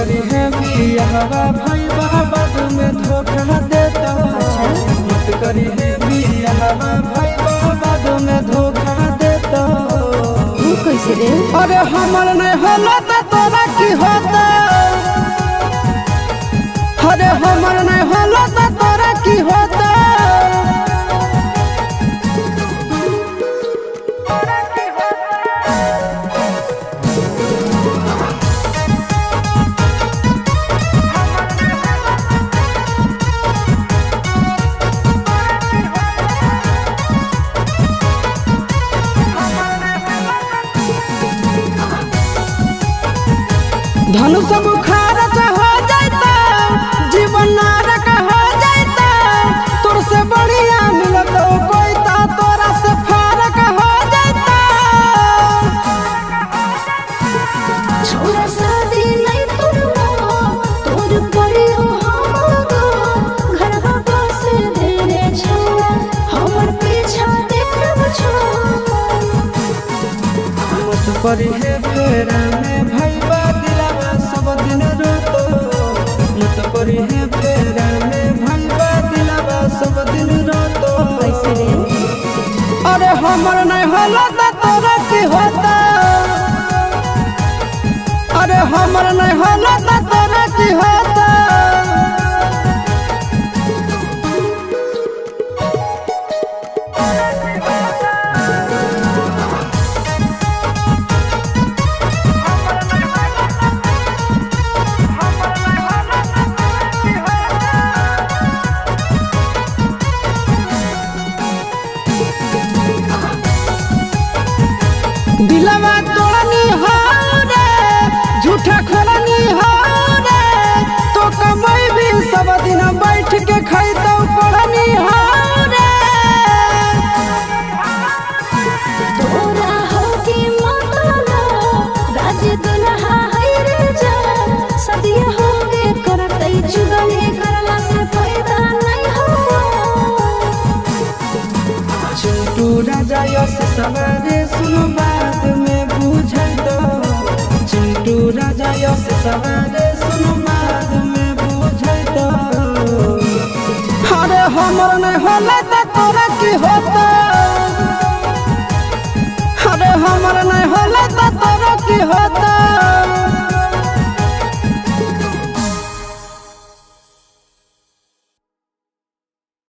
करी है बियाहवा भाई बाद में धोखा देता। मत करी है बियाहवा भाई बाद में धोखा देता। कैसे रे? अरे हमर नहीं होला तो तोरा की होता। अरे हमर नहीं होला तो तोरा की होता। धनुष बुखार हो जाता, जीवन नरक हो जाता। तोर से बढ़िया मिलत कोई ता तोरा से फर्क हो जाता। छोरा शादी नहीं करूँगा, तोर पड़ी हो हमको। घर बाबा से देने छोड़ा, हमर पीछा देखब छोड़ा। मत पड़ी है फेरा में भाई दिलावा सब दिन रोतो। मत पड़ी है फेरा में भाई दिलावा सब दिन रोतो। कैसे रे? अरे हमर नहीं होला तो तोरा की होता। अरे हमर नहीं होला तो तोरा की होता। दिलवा तोड़नी हो रे, झूठा खोलनी हो रे। तो कमाई भी सब दिन बैठ के खैतो पढ़नी हो रे। तोरा होगी मतला, राज दुल्हा है रे जान। सदिया होगे करतई जुगली, करला से फायदा नहीं हो। चिंटू राजा यस सवारे सुनो बाद में बुझै दो। चिंटू राजा यस सवारे सुनो बाद में बुझै दो। अरे हमर नहीं होला तो तोरा की होता।